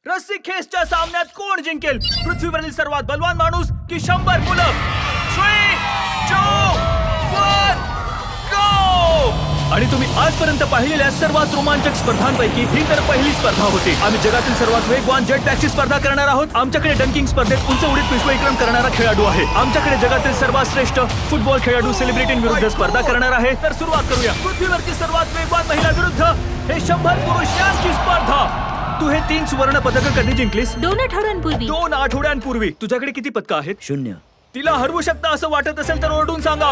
रस्सी खेचच्या सामन्यात कोण जिंकेल? पृथ्वीवरील सर्वात बलवान माणूस की 100 मुलं? 3, 2, 1, गो! आणि तुम्ही आजपर्यंत पाहिलेल्या सर्वात रोमांचक स्पर्धांपैकी ही तर पहिली स्पर्धा होती. आम्ही जगातील सर्वात वेगवान जेट पॅकची स्पर्धा करणार आहोत. आमच्याकडे डंकिंग स्पर्धेत उंच उडीत विश्वविक्रम करणारा खेळाडू आहे. आमच्याकडे जगातील सर्वात श्रेष्ठ फुटबॉल खेळाडू सेलिब्रिटींविरुद्ध स्पर्धा करणार आहे. तर सुरुवात करूया. पृथ्वीवरची सर्वात वेगवान महिला विरुद्ध हे 100 पुरुषांची स्पर्धा. तू हे 3 सुवर्ण पदक कधी जिंकलीस? 2 आठवड्यांपूर्वी. 2 आठवड्यांपूर्वी. तुझ्याकडे किती पदकं आहेत? 0. तिला हरवू शकता असं वाटत असेल तर ओरडून सांगा.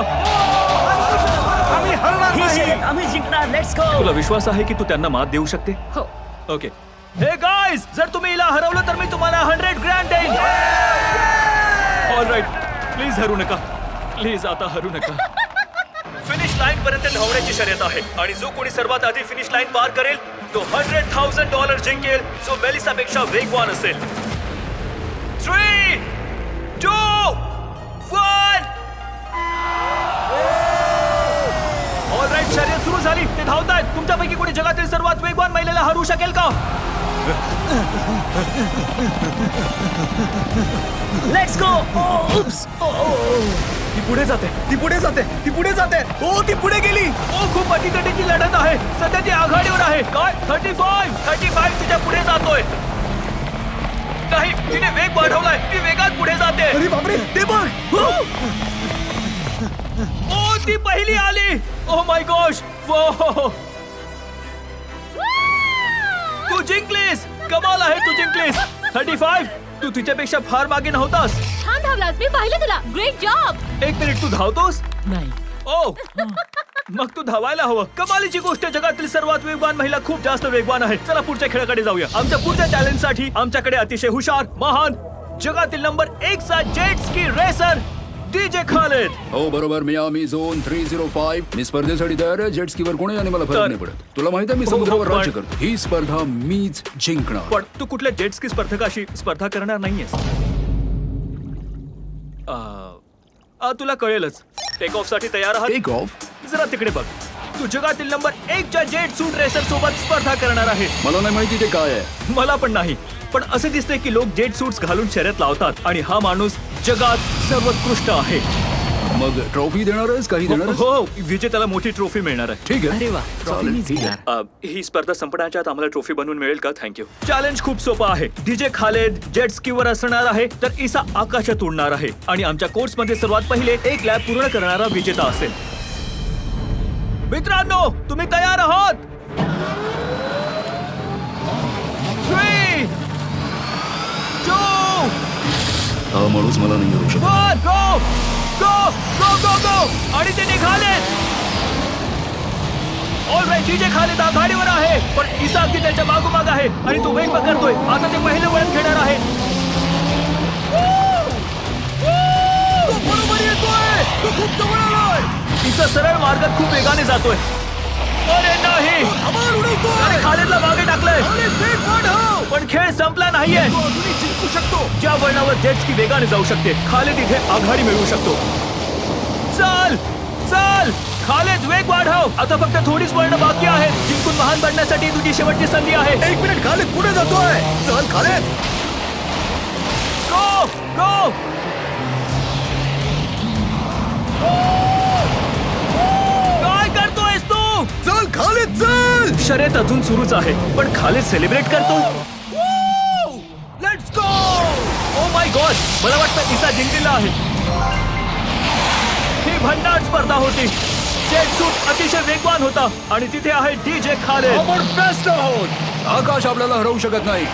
आम्ही हरणार नाही. आम्ही जिंकणार. Let's go. तुला विश्वास आहे की तू त्यांना मात देऊ शकते? हो. ओके. हे गाइस, जर तुम्ही हिला हरवलं तर मी तुम्हाला 100 ग्रँड देईन. ऑलराइट, प्लीज हरू नका. प्लीज आता हरू नका. फिनिश लाईन पर्यंत धावण्याची शर्यत आहे आणि जो कोणी सर्वात आधी फिनिश लाईन पार करेल तो $100,000 जिंकेल, जो मेलिसापेक्षा वेगवान असेल. 3, 2, 1. ऑलराइट, शर्यत सुरू झाली. ते धावतायत. तुमच्यापैकी कोणी जगातील सर्वात वेगवान महिलेला हरवू शकेल का? Let's go. उप्स. ती पुढे जाते. ती पुढे जाते. ती पुढे जाते. ओ, ती पुढे गेली. ओ, खूप अटीतटीची लढत आहे. सध्या ती आघाडीवर आहे. काय? 35 तिच्या पुढे जातोय. नाही, तिने वेग वाढवलाय. ती वेगात पुढे जाते. अरे बापरे, ते बघ. ओ, ती पहिली आली. Oh my gosh. तू जिंकलीस. कमाल आहे, तू जिंकलीस. 35. तू तिच्यापेक्षा फार मागे नव्हतास. छान धावलास. मी पाहिलं तुला. Great job. 1 मिनिट, तू धावतोस? नाही. ओ, मग तू धावायला हवं. कमालीची गोष्ट, जगातील सर्वात वेगवान महिला खूप जास्त वेगवान आहे. चला पुढच्या खेळाकडे जाऊया. आमच्या पुढच्या चॅलेंज साठी आमच्याकडे अतिशय हुशार, महान, जगातील नंबर 1 चा jet ski racer DJ Khalid. हो बरोबर. मी झोन 305. मी स्पर्धेसाठी तयार आहे. जेट स्कीवर कोणी आणि मला फरक नाही पडत. तुला माहित आहे मी समुद्रावर राज्य करतो. ही स्पर्धा मीच जिंकणार. पण तू कुठल्या जेट स्की स्पर्धकाशी स्पर्धा करणार नाहीयेस. तुला कळेलच. टेक ऑफ साठी तयार आहात? Take off? जरा तिकडे बघ. तू जगातील नंबर 1 च्या जेट सूट रेसर सोबत स्पर्धा करणार आहे. मला नाही माहिती ते काय आहे. मला पण नाही. पण असे दिसते की लोक जेट सूट्स घालून शर्यत लावतात आणि हा माणूस जगात सर्वोत्कृष्ट आहे. मग ट्रॉफी देणार आहेस? काही देणार आहेस? हो, विजेत्याला मोठी ट्रॉफी मिळणार आहे. ठीक आहे. अरे वा. चालेल, ठीक आहे. ही स्पर्धा संपण्याच्या आत आम्हाला ट्रॉफी बनवून मिळेल का? थँक्यू. चॅलेंज खूप सोपं आहे. डीजे खालिद जेट स्कीवर असणार आहे तर ईसा आकाशात उडणार आहे आणि आमच्या कोर्स मध्ये सर्वात पहिले 1 लॅब पूर्ण करणारा विजेता असेल. मित्रांनो, तुम्ही तयार आहात? 3, 2, हा माणूस मला नाही येऊ शकत. 1, गो गो गो गो गो. आणि ते निघाले. ऑलराइट, डीजे खालिद आघाडीवर आहे पण ईसा अगदी त्याच्या मागोमाग आहे आणि तो वेग पकडतोय. आता ते पहिलं वळण घेणार आहे. तो बरोबर येतोय. तो खूप जवळ आलाय. ईसा सरळ मार्गात खूप वेगाने जातोय. अरे नाही, अरे खालिदला मागे टाकलंय. पण खेळ संपला नाहीये. जिंकू शकतो. ज्या वळणावर जेट स्की वेगाने जाऊ शकते खालिद इथे आघाडी मिळवू शकतो. चल चल खालिद, वेग वाढव. आता फक्त थोडीच वळणं बाकी आहेत. जिंकून महान बनण्यासाठी तुझी शेवटची संधी आहे. 1 मिनिट. खालिद पुढे जातोय. चल खालिद. गो गो. काय करतोयस तू? चल खालिद, चल. शर्यत अजून सुरूच आहे पण खालिद सेलिब्रेट करतो. Let's go. Oh my God, मला वाटतं ईसा जिंकलेला आहे. ही भन्नाट स्पर्धा होती. जेट सूट अतिशय वेगवान होता आणि तिथे आहे डीजे खालिद. आपण बेस्ट आहोत. आकाश आपल्याला हरवू शकत नाही.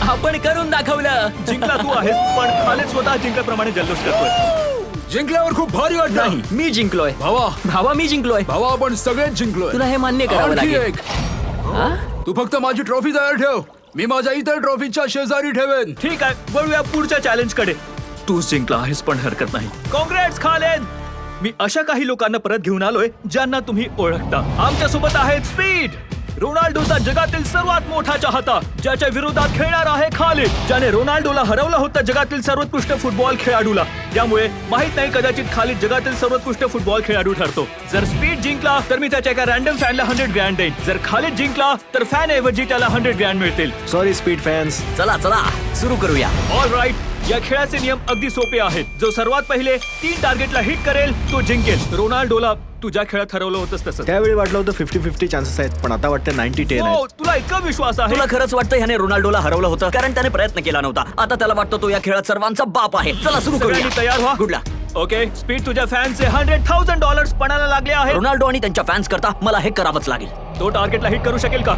आपण करून दाखवलं. जिंकला तू आहेस पण खालिद स्वतः जिंकल्याप्रमाणे जल्लोष करतोय. जिंकल्यावर खूप भारी वाटलं. नाही, मी जिंकलोय. भावा मी जिंकलोय. भावा, आपण सगळेच जिंकलोय. तुला हे मान्य करावं आणखी लागेल. एक. तू फक्त माझी ट्रॉफी तयार ठेव. मी माझ्या इतर ट्रॉफीच्या शेजारी ठेवेन. ठीक आहे, वळूया पुढच्या चॅलेंज कडे. तूच जिंकला आहेस पण हरकत नाही. काँग्रेट्स खालिद. मी अशा काही लोकांना परत घेऊन आलोय ज्यांना तुम्ही ओळखता. आमच्या सोबत आहेत स्पीड, रोनाल्डोचा जगातील सर्वात मोठा चाहता, ज्याच्या विरोधात खेळणार आहे खालिद, ज्याने रोनाल्डोला हरवलं होतं जगातील सर्वोत्कृष्ट फुटबॉल खेळाडूला. त्यामुळे माहित नाही कदाचित खालिद जगातील सर्वोत्कृष्ट फुटबॉल खेळाडू ठरतो. जर स्पीड जिंकला तर मी त्याच्या एका रॅन्डम फॅनला 100 ग्रँड देईन. जर खालिद जिंकला तर फॅन ऐवजी त्याला 100 ग्रँड मिळतील. Sorry speed fans. चला चला सुरू करूया. ऑल राईट, या खेळाचे नियम अगदी सोपे आहेत. जो सर्वात पहिले 3 टार्गेटला हिट करेल तो जिंकेल. रोनाल्डोला तुझ्या खेळात हरवलं होतंस तसं. त्यावेळी वाटलं होतं 50-50 चान्सेस आहेत, पण आता वाटतं 90-10 हो, आहेत. तुला इतका विश्वास आहे? तुला खरंच वाटतं ह्याने रोनाल्डोला हरवलं होतं कारण त्याने प्रयत्न केला नव्हता. आता त्याला वाटतं तो या खेळात सर्वांचा बाप आहे. चला सुरू सगळ्यांनी करूया. तयार व्हा. गुड लक. ओके, स्पीड तुझ्या फॅनचे $100,000 पणाला लागले आहेत. रोनाल्डो आणि त्यांच्या फॅन्स करता मला हे करावंच लागेल. तो टार्गेटला हिट करू शकेल का?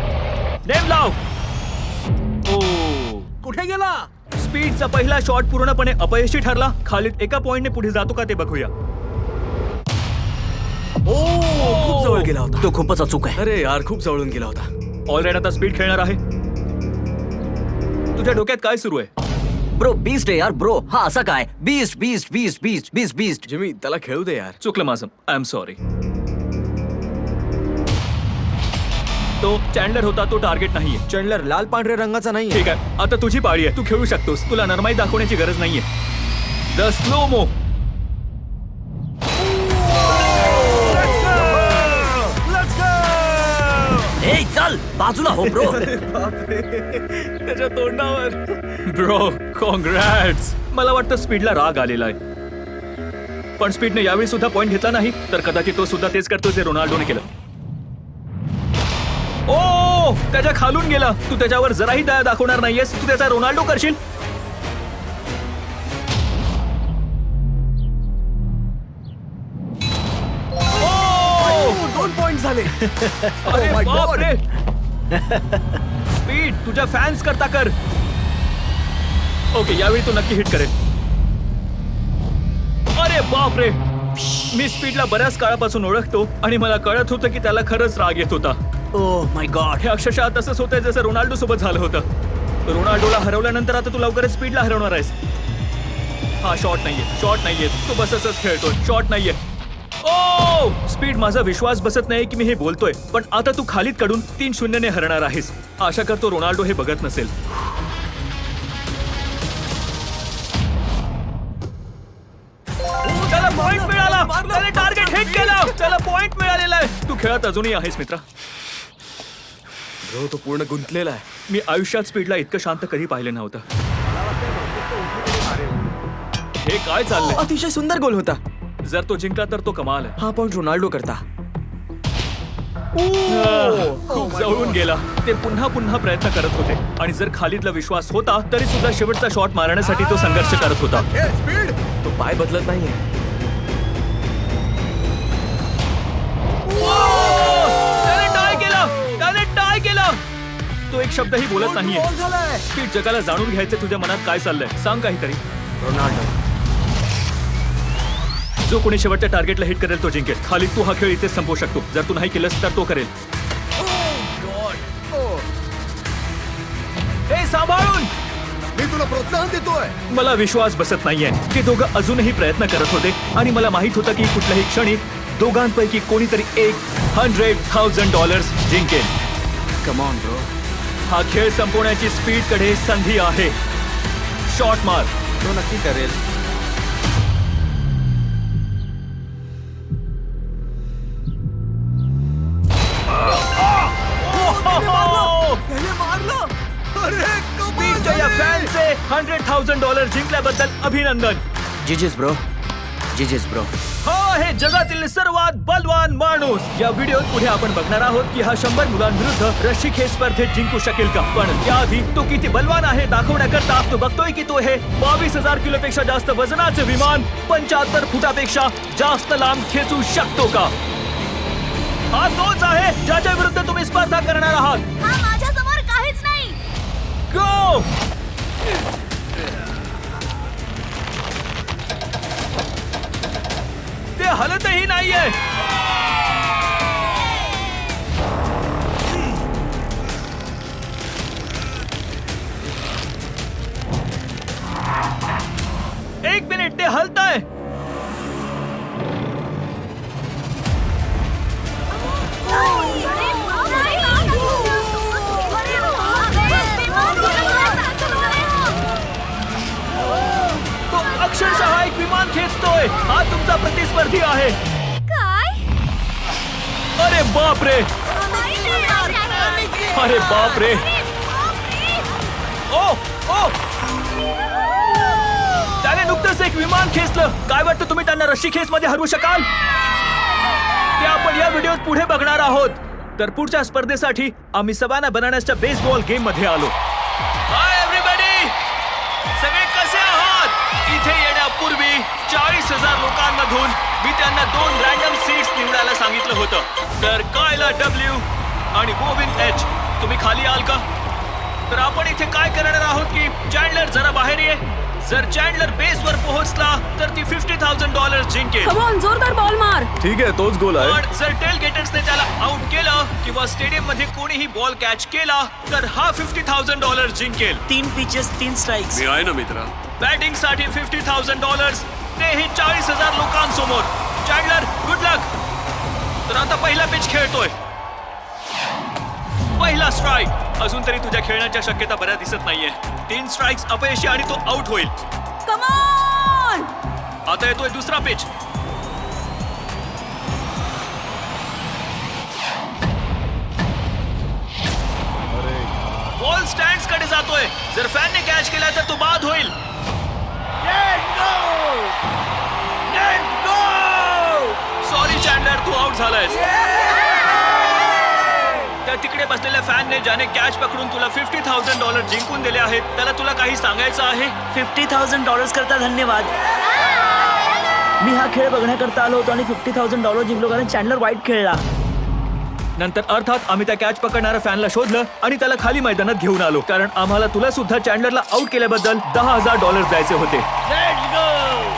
नेम लाव. ओ, कुठे गेला? स्पीडचा पहिला शॉट पूर्णपणे अपयशी ठरला. खालिद एका पॉइंटने पुढे जातो का ते बघूया. खूप जवळ गेला होता. तो खूपच अचूक आहे. अरे यार, खूप जवळून गेला होता. ऑलरेडी आता स्पीड खेळणार आहे. तुझ्या डोक्यात काय सुरू आहे? ब्रो बीस्ट आहे यार ब्रो. हा असा काय? Beast beast beast beast beast beast. Jimmy, त्याला खेळू दे यार. चुकलं माझं. I am sorry. तो चॅन्डलर होता, तो टार्गेट नाहीये. चंडलर लाल पांढऱ्या रंगाचा नाही. ठीक आहे, आता तुझी पाळी आहे. तू खेळू शकतोस. तुला नरमाई दाखवण्याची गरज नाहीये. The slow mo. ए चल बाजूला हो ब्रो. त्याच्या तोंडावर. Bro, congrats. मला वाटतं स्पीडला राग आलेला आहे, पण स्पीडने यावेळी सुद्धा पॉइंट घेतला नाही तर कदाचित तो सुद्धा तेच करतो जे रोनाल्डोने केलं. ओ, त्याच्या खालून गेला. तू त्याच्यावर जराही दया दाखवणार नाहीयेस. तू त्याचा रोनाल्डो करशील. ओ, 2 पॉइंट झाले. अरे बापरे. स्पीड तुझ्या फॅन्स करता कर. ओके, यावेळी तो नक्की हिट करेल. अरे बापरे. मी स्पीडला बऱ्याच काळापासून ओळखतो आणि मला कळत होतं की त्याला खरंच राग येत होता. Oh my God. हे अक्षरशः तसंच होतंय जसं रोनाल्डो सोबत झालं होतं. रोनाल्डोला हरवल्यानंतर आता तू लवकरच स्पीडला हरवणार आहेस. हा शॉट नाहीये. तू बस असंच खेळतोय. शॉट नाहीये. ओ, स्पीड माझा विश्वास बसत नाही की मी हे बोलतोय, पण आता तू खालिद कडून 3-0 ने हरणार आहेस. आशा करतो रोनाल्डो हे बघत नसेल. त्याला पॉइंट मिळाला. त्याने टार्गेट हिट केला. त्याला पॉइंट मिळालेला आहे. तू खेळात अजूनही आहेस मित्रा. ब्रो, तो पूर्ण गुंतलेला आहे. मी आयुष्यात स्पीडला इतकं शांत कधी पाहिलं नव्हतं. हे काय चाललंय? अतिशय सुंदर गोल होता. जर तो जिंकला तर तो कमाल आहे. हा पॉइंट रोनाल्डो करता. खूप जवळून गेला. ते पुन्हा पुन्हा प्रयत्न करत होते आणि जर खालिदला विश्वास होता तरी सुद्धा शेवटचा शॉट मारण्यासाठी तो संघर्ष करत होता. तो पाय बदलत नाहीये. त्याने टाय केला. तो एक शब्दही बोलत नाहीये. झालाय. स्पीड जगाला जाणून घ्यायचे तुझ्या मनात काय चाललंय. सांग काहीतरी. रोनाल्डो. जो कोणी शेवटच्या टार्गेटला हिट करेल तो जिंकेल. खालिद, तू हा खेळ इथेच संपवू शकतो. जर तू नाही केलंस तर तो करेल. हे सांभाळून. मी तुला प्रोत्साहन देतोय. मला विश्वास बसत नाहीये. ते दोघं अजूनही प्रयत्न करत होते आणि मला माहित होतं की कुठल्याही क्षणी दोघांपैकी कोणीतरी एक $100,000 जिंकेल. Come on bro. हा खेळ संपवण्याची स्पीड कडे संधी आहे. शॉट मार. तो नक्की करेल. स्पीडच्या या फॅनचे $100,000 जिंकल्याबद्दल अभिनंदन. जिजीस ब्रो. हो, हे जगातील सर्वात बलवान माणूस. या व्हिडिओत पुढे आपण बघणार आहोत की हा 100 मुलांविरुद्ध रशी खेळ स्पर्धेत जिंकू शकेल का. पण त्याआधी तो किती बलवान आहे दाखवण्याकरता तो बघतोय की तो हे 22,000 किलोपेक्षा जास्त वजनाचे विमान 75 फुटापेक्षा जास्त लांब खेचू शकतो का. हा तोच आहे ज्याच्या विरुद्ध तुम्ही स्पर्धा करणार आहात. हा माझ्या समोर काहीच नाही. गो. ते हलतही नाहीये. एक मिनिट, ते हलतंय. तो अक्षरशः एक विमान संधी आहे. काय अरे बाप रे, अरे बाप रे. ओ ओ, त्याने नुकतंच एक विमान खेचलं. काय वाटतं, तुम्ही त्यांना रस्सी खेच मध्ये हरवू शकाल? ते आपण या व्हिडिओत पुढे बघणार आहोत. तर पुढच्या स्पर्धेसाठी आम्ही सवाना बनानासच्या बेसबॉल गेम मध्ये आलो. हाय एव्हरीबडी, सगळे कसे आहात? इथे येण्यापूर्वी 40,000 लोकांमधून मी त्यांना 2 रँडम सीट्स निवडायला सांगितलं होतं. तर कायला डब्ल्यू आणि बोविन एच, तुम्ही खाली याल का? तर आपण इथे काय करणार आहोत की चॅन्डलर जरा बाहेर ये. जर चॅन्डलर बेसवर पोहोचला तर ती $50,000 जिंकेल. कम ऑन, जोरदार बॉल मार. ठीक आहे, तोच गोल आहे. पण जर टेलगेटर्सने त्याला आउट केलं किंवा स्टेडियम मध्ये कोणीही बॉल कॅच केला तर हा $50,000 जिंकेल. 3 पिचेस 3 स्ट्राइक्स. मी आहे ना मित्रा. बॅटिंग साठी $50,000, तेही 40,000 लोकांसमोर. चॅन्डलर, गुड लक. तर आता पहिला पिच खेळतोय. पहिला स्ट्राइक. अजून तरी तुझ्या खेळण्याच्या शक्यता बऱ्या दिसत नाहीये. 3 स्ट्राइक्स अपयशी आणि तो आउट होईल. Come on. आता येतोय दुसरा पिच. बॉल स्टँड्स कडे जातोय. जर फॅनने कॅच केला तर तो बाद होईल. सॉरी चॅन्डलर, तू आउट झालायस. त्या तिकडे बसलेल्या फॅनने ज्याने कॅच पकडून तुला $50,000 जिंकून दिले आहेत त्याला तुला काही सांगायचं आहे? $50,000 करता धन्यवाद. मी हा खेळ बघण्याकरता आलो होतो आणि $50,000 जिंकलो कारण चॅन्डलर वाईट खेळला. नंतर अर्थात आम्ही त्या कॅच पकडणाऱ्या फॅनला शोधलं आणि त्याला खाली मैदानात घेऊन आलो, कारण आम्हाला तुला सुद्धा चॅन्डलरला आउट केल्याबद्दल $10,000 द्यायचे होते.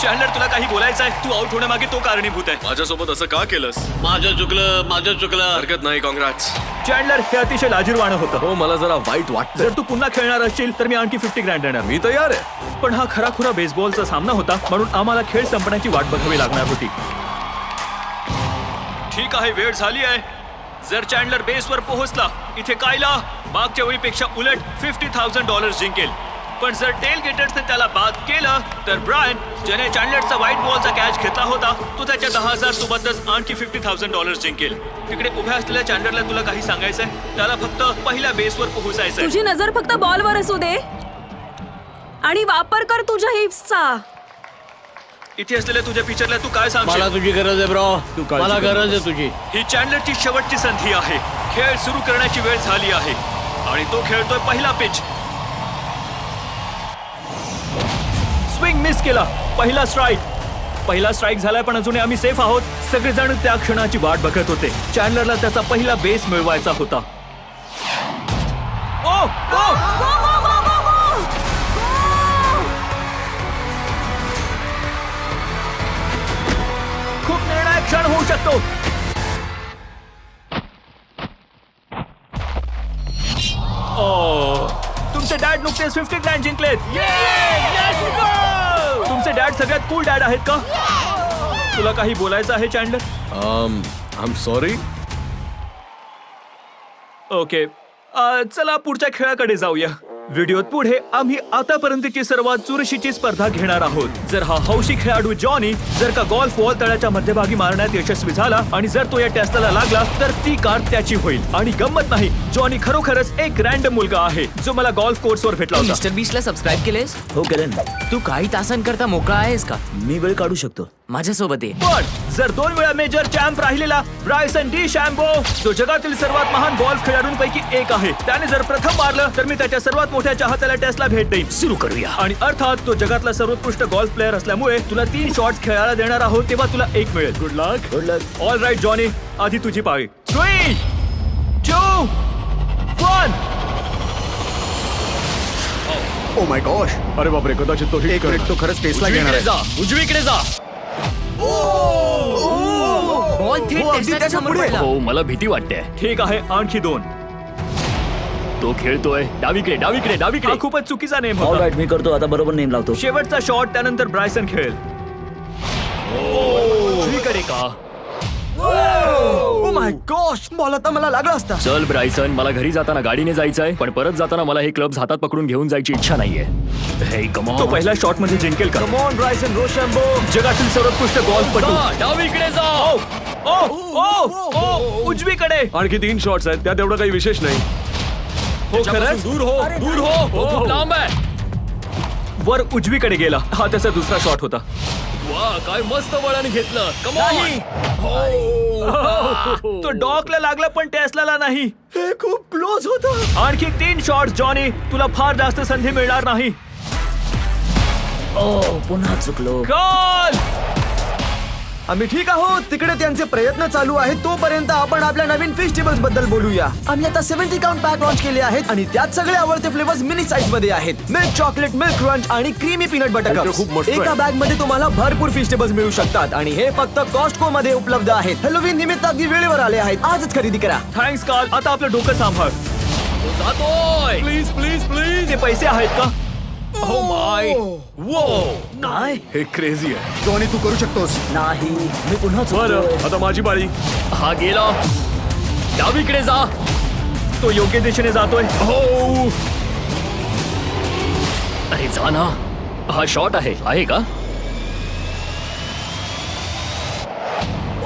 चॅन्डलर, तुला काही बोलायचं आहे? तू आउट होण्यामागे तो कारणीभूत आहे. माझ्यासोबत असं का केलंस? माझं चुकलं. हरकत नाही, कॉंग्रॅट्स. चॅन्डलर, हे अतिशय लाजिरवाणं होतं. हो, मला जरा वाईट वाटतं. जर तू पुन्हा खेळणार असशील तर मी आणखी $50,000 देणार. मी तयार आहे. पण हा खराखुरा बेसबॉलचा सामना होता, म्हणून आम्हाला खेळ संपण्याची वाट बघावी लागणार होती. ठीक आहे, वेळ झाली आहे. जर चॅन्डलर बेसवर पोहोचला, इथे कायला मागच्या वेळीपेक्षा उलट $50,000 जिंकेल. पण जर टेलगेटर्सने त्याला बाद केलं तर ब्रायन, ज्याने चॅन्डलरचा व्हाईट बॉलचा कॅच घेतला होता, तो त्याच्या 10,000 सोबतच आणखी $50,000 जिंकेल. तिकडे उभ्या असलेल्या चॅन्डलरला तुला काही सांगायचंय? त्याला फक्त पहिल्या बेसवर पोहोचायचंय. तुझी नजर फक्त बॉलवर असू दे आणि वापर कर तुझ्या हिप्सचा. इथे असलेल्या तुझ्या पिक्चरला तू काय सांगशील? मला तुझी गरज आहे ब्रो. मला गरज आहे तुझी. ही चॅन्डलरची शेवटची संधी आहे. खेळ सुरू करण्याची वेळ झाली आहे आणि तो खेळतोय पहिला पिच. स्विंग मिस केला. पहिला स्ट्राइक झालाय, पण अजूनही आम्ही सेफ आहोत. सगळेजण त्या क्षणाची वाट बघत होते. चॅन्डलरला त्याचा पहिला बेस मिळवायचा होता. ओ ओ, गो गो गो गो गो. खूप निर्णायक क्षण होऊ शकतो. ओ, तुमचे डॅड नुकतेच $50,000 जिंकलेत. तुमचे डॅड सगळ्यात कूल डॅड आहेत का? तुला काही बोलायचं आहे Chandler? I am sorry. Okay, चला पुढच्या खेळाकडे जाऊया. व्हिडिओत पुढे आम्ही आतापर्यंतची सर्वात चुरशीची स्पर्धा घेणार आहोत. जर हा हौशी खेळाडू जॉनी जर का गोल्फ बॉल तळ्याच्या मध्यभागी मारण्यात यशस्वी झाला आणि जर तो या टेस्टला लागला तर ती कार त्याची होईल. आणि गंमत नाही, जॉनी खरोखरच एक रँडम मुलगा आहे जो मला गोल्फ कोर्सवर भेटला होता. मिस्टर बीस्टला सबस्क्राईब केलेस? हो करेन. तू काही तासांकरता मोकळा आहेस का? मी वेळ काढू शकतो. माझ्यासोबत ये. पण जर 2 वेळा मेजर चॅम्प राहिलेला ब्रायसन डी शॅम्बो, जो जगातील सर्वात महान गोल्फ खेळाडूंपैकी एक आहे, त्याने जर प्रथम मारलं तर मी त्याच्या सर्वात मोठ्या चाहत्याला टेस्ला भेट देईन. सुरू करूया. आणि अर्थात तो जगातला सर्वोत्कृष्ट गोल्फ प्लेअर असल्यामुळे तुला 3 शॉट्स खेळायला देणार आहोत, तेव्हा तुला 1 मिळेल. गुड लक. ऑल राईट जॉनी, आधी तुझी पाळी. 3, 2, 1. ओ माय गॉश. अरे बापरे, कदाचित तो हिट करेल. तो खरंच टेस्ला घेणार आहे. उजवीकडे जा. बॉल थेट टेस्लाच्या समोर पडला. हो, मला भीती वाटते. ठीक आहे, आणखी 2. तो खेळतोय डावीकडे. हा खूपच चुकीचा नेम ऑल होता. राईट, मी करतो आता. बरोबर नेम लावतो. शेवटचा शॉट, त्यानंतर ब्रायसन खेळेल. उजवीकडे का? ओ माय गॉश, बॉल आता मला लागला असता. चल ब्रायसन, मला घरी जाताना गाडीने जायचंय, पण परत जाताना मला हे क्लब्स हातात पकडून घेऊन जायची इच्छा नाहीये. हे कमॉन, तो पहिल्या शॉट मध्ये जिंकेल का? Come on Bryson DeChambeau. जगातील सर्वोत्कृष्ट गोल्फपटू. डावीकडे जा. ओ उजवीकडे. आणखी 3 शॉट्स आहेत, त्यात एवढं काही विशेष नाही. हो खरंच. दूर हो, दूर हो. खूप लांब आहे. वर उजवीकडे गेला. हा त्याचा दुसरा शॉट होता. वा, काय मस्त वळण घेतलं. कमॉन. तो डॉकला लागला पण टेस्लाला नाही. हे खूप क्लोज होतं. आणखी 3 शॉट्स जॉनी. तुला फार जास्त संधी मिळणार नाही. पुन्हा चुकलो. गोल. आम्ही ठीक आहोत. तिकडे त्यांचे प्रयत्न चालू आहेत. तोपर्यंत आपण आपल्या नवीन फेस्टिवल्स बद्दल बोलूया. आम्ही आता 70 काउंट पॅक लॉन्च केले आहेत आणि त्यात सगळे आवडते फ्लेवर्स मिनी साईज मध्ये आहेत. मिल्क चॉकलेट, मिल्क क्रंच आणि क्रीमी पीनट बटर हे खूप मस्त आहे. एका बॅग मध्ये तुम्हाला भरपूर फेस्टिवल्स मिळू शकतात आणि हे फक्त कॉस्टको मध्ये उपलब्ध आहेत. हॅलोवीन निमित्त अगदी वेळेवर आले आहेत. आजच खरेदी करा. Thanks Carl. आता आपलं डोकं सांभाळ. जातोय. Please please please. ते पैसे आहेत का? हो माय. वो. काय? हे क्रेझी आहे. जॉनी, तू करू शकतोस. नाही, मी पुन्हा बरं, चुकलो. आता माझी बारी. हा गेला. डावीकडे जा. तो योग्य दिशेने जातोय. हो. अरे जा ना. हा शॉट आहे का?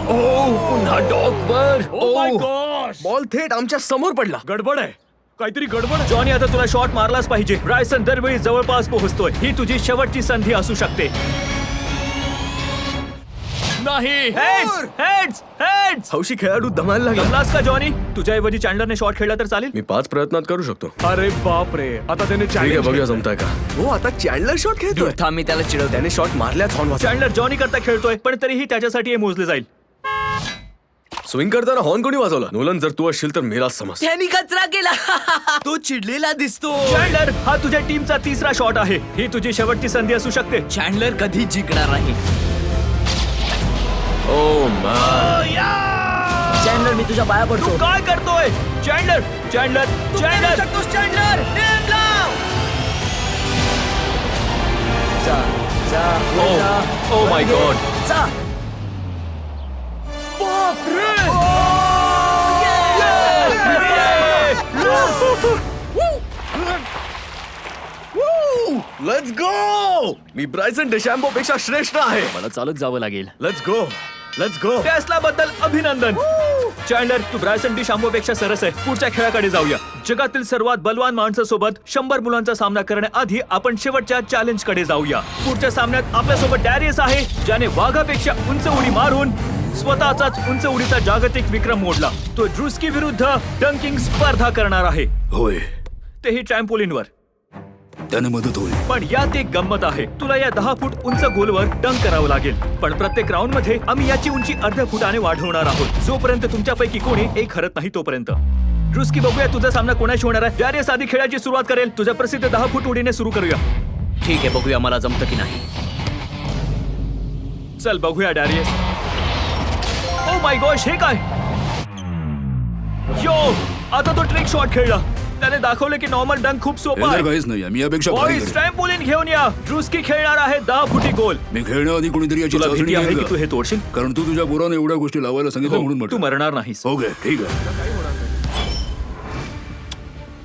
पुन्हा डॉकवर. बॉल थेट आमच्या समोर पडला. गडबड आहे, काहीतरी गडबड आहे. जॉनी, आता तुला शॉट मारलाच पाहिजे. ब्रायसन दरवेळी जवळपास पोहोचतोय. ही तुझी शेवटची संधी असू शकते. नाही. Heads heads heads. हौशी खेळाडू धमाल लागला. जमलास का जॉनी? तुझ्याऐवजी चॅन्डलने शॉट खेळला तर चालेल. मी 5 प्रयत्नात करू शकतो. अरे बाप रे, आता त्याने चॅलेंज बघूया जमताय का. हो, आता चॅन्डलर शॉट खेळतोय. थांब, मी त्याला चिडवतो. त्याने शॉट मारल्याच हॉर्न वाजला. चॅन्डलर जॉनी करता खेळतोय, पण तरीही त्याच्यासाठी हे मोजले जाईल. स्विंग करताना हॉर्न कोणी वाजवला? नोलन, जर तू असशील तर मेलाच समज. त्यांनी कचरा केला. तो चिडलेला दिसतो. चॅन्डलर, हा तुझ्या टीमचा 3रा शॉट आहे. ही तुझी शेवटची संधी असू शकते. चॅन्डलर कधी जिंकणार नाही. ओ मॅन. चॅन्डलर, मी तुझ्या पाया तू पडतो. काय करतोय? चॅन्डलर चॅन्डलर चॅन्डलर. जा, जा, पुढे जा. Oh my god. जा. Let's go. मी ब्रायसन डेशॅम्बो पेक्षा श्रेष्ठ आहे. मला चालत जावं लागेल. Let's go, let's go. Tesla बद्दल अभिनंदन. चॅन्डलर, तू ब्रायसन डिशाम्बोपेक्षा सरस आहे. पुढच्या खेळाकडे जाऊया. जगातील सर्वात बलवान माणसासोबत 100 मुलांचा सामना करण्याआधी आपण शेवटच्या चॅलेंज कडे जाऊया. पुढच्या सामन्यात आपल्यासोबत डॅरियस आहे, ज्याने वाघापेक्षा उंच उडी मारून स्वतःचाच उंच उडीचा जागतिक विक्रम मोडला. तो ड्रुस्की विरुद्ध डंकिंग स्पर्धा करणार आहे, होय, तेही ट्रॅम्पोलिनवर. त्याने मदत होईल. पण यात एक गंमत आहे. तुला या 10 फूट उंच गोलवर डंक करावं लागेल. पण प्रत्येक राऊंड मध्ये आम्ही याची उंची अर्ध्या फुटाने वाढवणार आहोत, जोपर्यंत तुमच्यापैकी कोणी एक हरत नाही तोपर्यंत. ड्रुस्की, बघूया तुझा सामना कोणाशी होणार आहे. डॅरियस आधी खेळाची सुरुवात करेल. तुझ्या प्रसिद्ध 10 फूट उडीने सुरू करूया. ठीक आहे, बघूया मला जमतं की नाही. चल बघूया डॅरियस. ओ माय गॉश, हे काय? यो, आता तो ट्रिक शॉट खेळला. त्याने दाखवलं की नॉर्मल डंक खूप सोपा हे तर आहे. काहीच नाही. मी यापेक्षा भारी बॉईज, करेन. ट्रॅम्पोलिन घेऊन या. ड्रुस्की खेळणार आहे 10 फुटी गोल. मी खेळण्याआधी कोणीतरी याची तुला चाचणी भीती आहे घेईल की का? तू हे तोडशील? कारण तू तुझ्या पोराने एवढ्या गोष्टी लावायला सांगितलं म्हणून तू म्हटलं. मरणार नाहीस. ओके, ठीक आहे.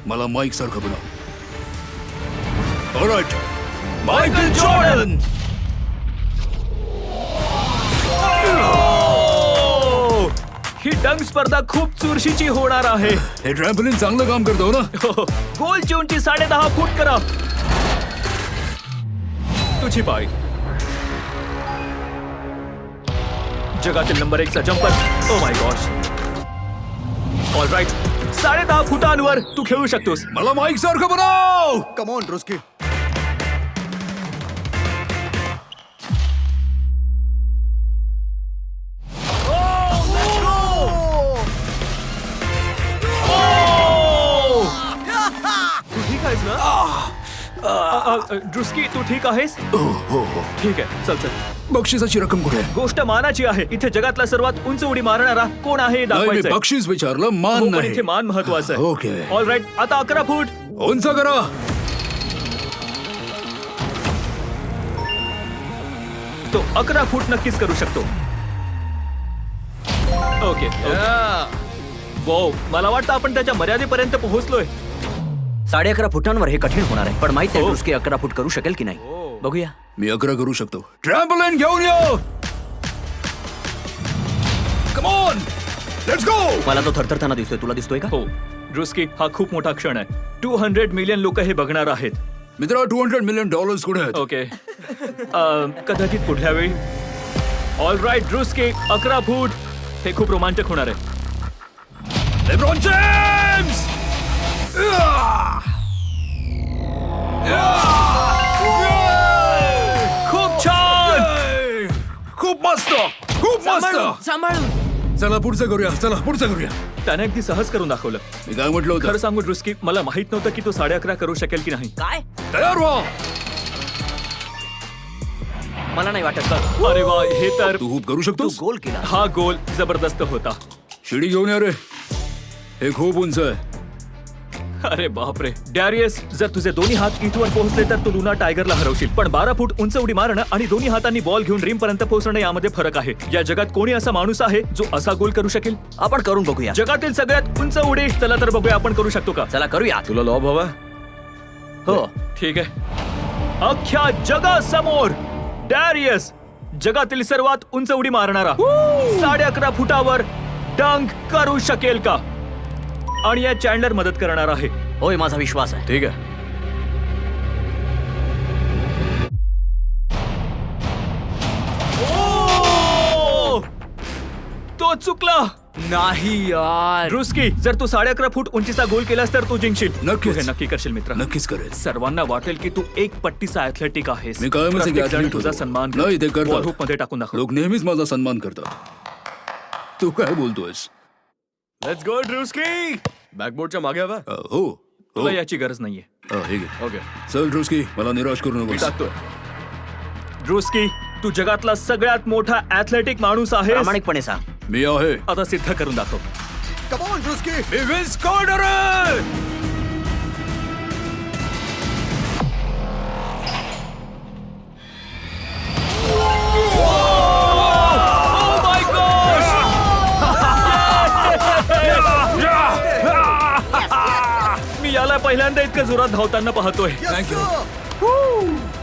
मला माईक सारखं बनव. All right, Michael Jordan. ही डंक स्पर्धा खूप चुरशीची होणार आहे. हे ट्रॅम्पोलिन चांगलं काम करतो ना. गोलची उंची 10.5 फूट करा. तुझी पाय. जगातील नंबर 1चा jumper. Oh my gosh. Alright, 10.5 फुटांवर तू खेळू शकतोस. मला माईक सारखं बनव. कम ऑन ड्रुस्की. ड्रुस्की, तू ठीक आहेस? ठीक आहे, चल चल. बक्षिसाची रक्कम कुठे आहे? गोष्ट मानाची आहे. इथे जगातला सर्वात उंच उडी मारणारा कोण आहे हे नाही, मी दाखवायचंय. बक्षीस विचारलं, मान हो, पण नाही. इथे मान महत्वाचं आहे. ओके. ऑलराईट, आता 11 फूट. उंच करा. तो 11 फूट नक्कीच करू शकतो. ओके वो मला वाटतं आपण त्याच्या मर्यादेपर्यंत पोहोचलोय. 11.5 फुटांवर हे कठीण होणार आहे, पण माहिती आहे हो. ड्रुस्की 11 फूट करू शकेल की नाही. बघूया. मी 11 करू शकतो. ट्रॅम्पोलिन घेऊन ये. Come on, let's go. मला तो थरथरताना दिसतोय, तुला दिसतोय का? हो ड्रुस्की, हा खूप मोठा क्षण आहे. 200 मिलियन लोक हे बघणार आहेत. मित्रा, $200 मिलियन कुठे आहेत? ओके कदाचित पुढल्या वेळी. ऑल राईट ड्रुस्की, 11 फूट हे खूप रोमांचक होणार आहे. LeBron James. खूप छान. खूप मस्त, खूप मस्त. सांभाळून चला पुढचं करूया, चला पुढचं करूया. त्याने अगदी सहज करून दाखवलं. मी काय म्हटलं खरं होतं? सांगू ड्रुस्की, मला माहित नव्हतं की तो 11.5 करू शकेल की नाही. काय? तयार व्हा. मला नाही वाटत का अरे वा, हे तर तू खूप करू तू शकतोस. गोल केला. हा गोल जबरदस्त होता. शिडी घेऊन या रे, हे खूप उंच आहे. अरे बापरे डॅरियस, जर तुझे दोन्ही हात इथवर पोहोचले तर तू लुना टायगरला हरवशील. पण 12 फूट उंच उडी मारणं आणि दोन्ही हातांनी बॉल घेऊन रिम पर्यंत पोहोचणं यामध्ये फरक आहे. या जगात कोणी असा माणूस आहे जो असा गोल करू शकेल? आपण करून बघूया. जगातील सगळ्यात उंच उडी. चला तर बघूया आपण करू शकतो का. चला करूया. तुला लॉब हवा? हो. ठीक आहे. अख्ख्या जगासमोर डॅरियस, जगातील सर्वात उंच उडी मारणारा, 11.5 फुटावर डंक करू शकेल का? आणि या चॅन्डलर मदत करणार आहे. होय, माझा विश्वास आहे. ठीक आहे. ओ! तो चुकला. नाही यार. ड्रुस्की, जर तू 11.5 फूट उंचीचा गोल केलास तर तू जिंकशील. नक्कीच. तू हे नक्की करशील मित्र. नक्कीच करेल. सर्वांना वाटेल की तू एक पट्टीचा ॲथलेटिक आहेस. मी कायमच एक प्रत्येक जण athlete तुझा होतो. सन्मान नाही, ते करतात. बॉल मध्ये टाकून दाखव. लोक नेहमीच माझा सन्मान करतात. तू काय बोलतोयस? Let's go ड्रुस्की. बॅकबोर्डच्या मागे हवा? हो हो. तुला याची गरज नाहीये. हे घे. ओके, चल ड्रुस्की, मला निराश करू मी नकोस. टाकतोय. ड्रुस्की, तू जगातला सगळ्यात मोठा ॲथलेटिक माणूस आहेस. प्रामाणिकपणे सांग. मी आहे. आता सिद्ध करून दाखव. Come on Druski. मी विन्स कॉर्नर आहे. Oh my gosh! मी याला पहिल्यांदा इतकं जोरात धावताना पाहतोय. थँक्यू.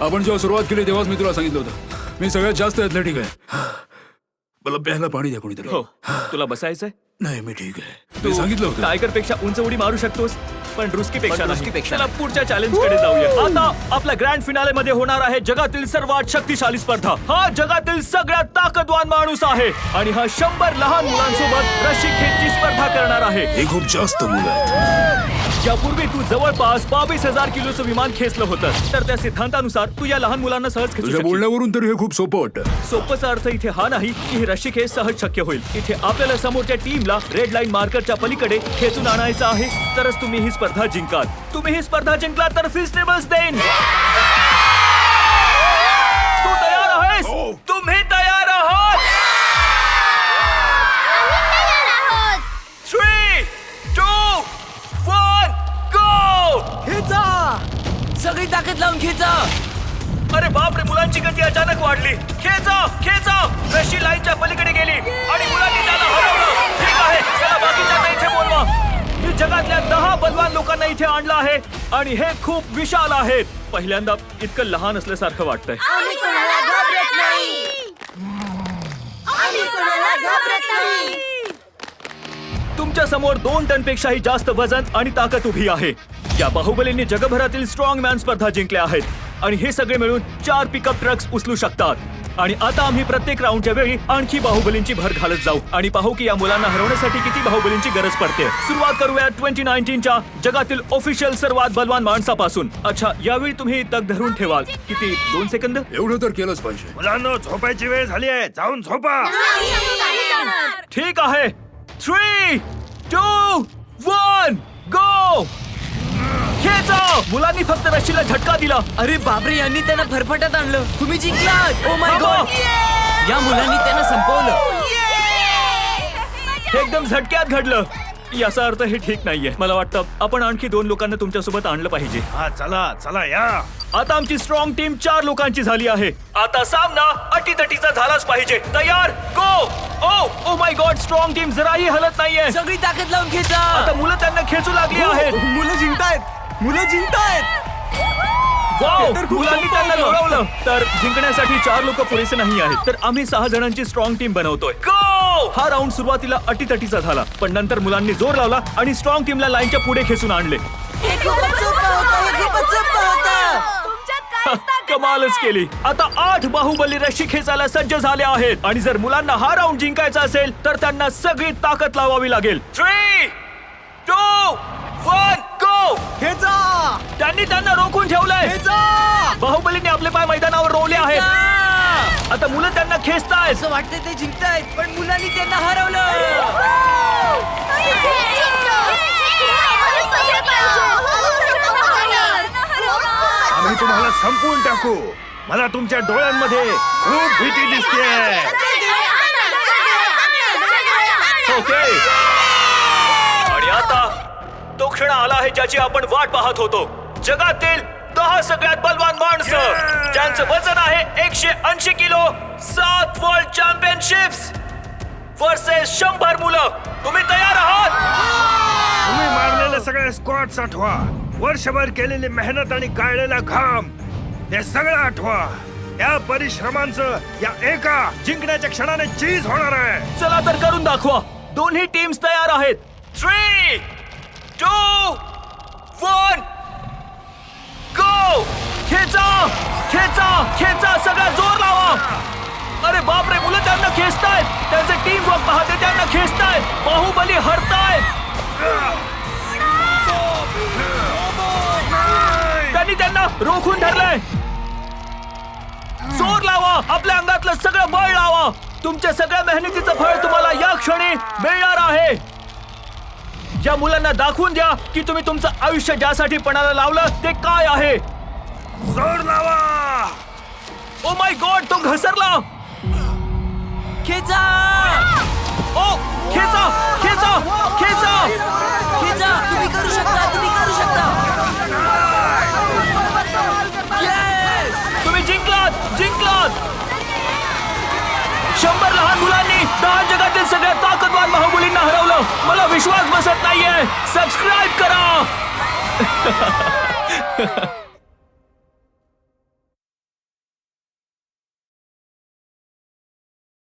आपण जेव्हा सुरुवात केली तेव्हाच मी तुला सांगितलं होतं, मी सगळ्यात जास्त ॲथलेटिक आहे. मला प्यायला पाणी द्या कोणीतरी. हो, तुला बसायचंय? नाही, मी ठीक आहे. तू सांगितलं होतं. टायगर पेक्षा उंच उडी मारू शकतोस, पण ड्रुस्की पेक्षा ड्रुस्कीपेक्षा चला पुढच्या चॅलेंज कडे जाऊया. आता आपल्या ग्रँड फिनाले मध्ये होणार आहे जगातील सर्वात शक्तिशाली स्पर्धा. हा जगातील सगळ्यात ताकदवान माणूस आहे आणि हा 100 लहान मुलांसोबत रशी खेचची स्पर्धा करणार आहे. हे खूप जास्त मुलं आहेत. यापूर्वी तू जवळपास 22,000 किलोचं विमान खेचलं होतं, तर त्या सिद्धांतानुसार तू या लहान मुलांना सहज खेचू तुझ्या शकशील. बोलण्यावरून तर हे खूप सोपं वाटतं. सोपचा अर्थ इथे हा नाही की ही रशी खेच सहज शक्य होईल. इथे आपल्याला समोरच्या टीमला रेड लाईन मार्करच्या पलीकडे खेचून आणायचं आहे, तरच तुम्ही ही स्पर्धा जिंकाल. तुम्ही ही स्पर्धा जिंकला तर फेस्टिवल्स देईन. तू तयार आहेस? तुम्ही तयार आहात? 3, 2, 1, गो! खेचा, सगळी ताकद लावून खेचा. अरे बापरे, मुलांची गती अचानक वाढली. खेचा खेचा, रशी लाईनच्या पलीकडे गेली आणि मुलांनी त्याला हरवलं. ठीक आहे, चला बाकीच्यांना इथे बोलवा. मी जगातल्या 10 बलवान लोकांना इथे आणलं आहे आणि हे खूप विशाल आहेत. पहिल्यांदा इतकं लहान असल्यासारखं वाटतंय. आम्ही कोणाला घाबरत नाही. आम्ही कोणाला घाबरत नाही. तुमच्या समोर 2 टनपेक्षाही जास्त वजन आणि ताकद उभी आहे. या बाहुबलींनी जगभरातील स्ट्रॉंग मॅन स्पर्धा जिंकल्या आहेत आणि हे सगळे मिळून 4 पिकअप ट्रक्स उचलू शकतात. आणि आता आम्ही प्रत्येक राऊंडच्या वेळी आणखी बाहुबलींची भर घालत जाऊ आणि पाहू की या मुलांना हरवण्यासाठी किती बाहुबलींची गरज पडते. सुरुवात करूया 2019च्या जगातील ऑफिशियल सर्वात बलवान माणसापासून. अच्छा, यावेळी तुम्ही तग धरून ठेवाल. किती? 2 सेकंद. एवढं तर केलंच पाहिजे. मुलांनो, झोपायची वेळ झाली आहे, जाऊन झोपा. ठीक आहे. 3, 2, 1, गो! खेचा! मुलांनी फक्त रशीला झटका दिला. अरे बापरे, यांनी त्यांना फरफटत आणलं. तुम्ही जिंकलात. ओ माय थांबा. गॉड, या मुलांनी त्यांना संपवलं. हे एकदम झटक्यात घडलं. याचा अर्थ हे ठीक नाहीये. मला वाटतं आपण आणखी 2 लोकांना तुमच्यासोबत आणलं पाहिजे. हा चला चला या. आता आमची स्ट्रॉंग टीम 4 लोकांची झाली आहे. आता सामना अटीतटीचा झालाच पाहिजे. तयार, go. Oh my god, strong team जराही हलत नाहीये. सगळी ताकद लावून खेचा. आता मुलं त्यांना खेचू लागली आहेत. मुलं जिंकतायत. वाव, मुलांनी त्यांना लोळवलं. तर जिंकण्यासाठी 4 लोक पुरेसे नाही आहेत, तर आम्ही 6 जणांची स्ट्रॉंग टीम बनवतोय. गो. हा राऊंड सुरुवातीला अटीतटीचा झाला, पण नंतर मुलांनी जोर लावला आणि स्ट्रॉंग टीमला लाईनच्या पुढे खेचून आणले. हे खूपच सोपं होतं, हे खूपच सोपं होतं. कमालच केली. आता 8 बाहुबली रशी खेचायला सज्ज झाले आहेत आणि जर मुलांना हा राऊंड जिंकायचा असेल तर त्यांना सगळी ताकद लावावी लागेल. 3, 2, 1, गो. खेचा. त्यांनी त्यांना रोखून ठेवलंय. बाहुबलीने आपले पाय मैदानावर रोवले आहेत. आता मुलं त्यांना खेचतायत. असं वाटतंय ते जिंकतायत, पण मुलांनी त्यांना हरवलं. आम्ही तुम्हाला संपवून टाकू. मला तुमच्या डोळ्यांमध्ये खूप भीती दिसते. ओके. आणि आता तो क्षण आला आहे ज्याची आपण वाट पाहत होतो. जगातील 10 सगळ्यात बलवान माणसं ज्यांचं वजन आहे 180 किलो, 7 वर्ल्ड चॅम्पियनशिप्स वर्सेस 100 मुलं. तुम्ही तयार आहात? तुम्ही मारलेले सगळे स्क्वॉट्स आठवा. वर्षभर केलेली मेहनत आणि गाळलेला घाम ते सगळं आठवा. या परिश्रमांचं या एका जिंकण्याच्या क्षणाने चीज होणार आहे. चला तर करून दाखवा. दोन्ही टीम्स तयार आहेत. 3, 2, 1, गो. खेचा खेचा खेचा, सगळा जोर लावा. अरे बापरे, मुलं त्यांना खेचतायत. त्यांचे टीम वर्क पाहते त्यांना खेचतायत. बाहुबली हरतायत. त्यांनी त्यांना रोखून धरलंय. जोर लावा, आपल्या अंगातलं सगळं बळ लावा. तुमच्या सगळ्या मेहनतीचं फळ तुम्हाला या क्षणी मिळणार आहे. या मुलांना दाखवून द्या की तुम्ही तुमचं आयुष्य ज्यासाठी पणाला लावलं ते काय आहे. जोर लावा. ओ माय गॉड, तो घसरला. खेचा. ओ खेचा खेचा खेचा. खेचा. तुम्ही करू शकता, तुम्ही करू शकता. तुम्ही जिंकलात. 100 लहान मुलांनी 10 जगातील सगळ्यात ताकदवान बाहुबलींना हरवलं. मला विश्वास बसत नाहीये. सबस्क्राईब करा.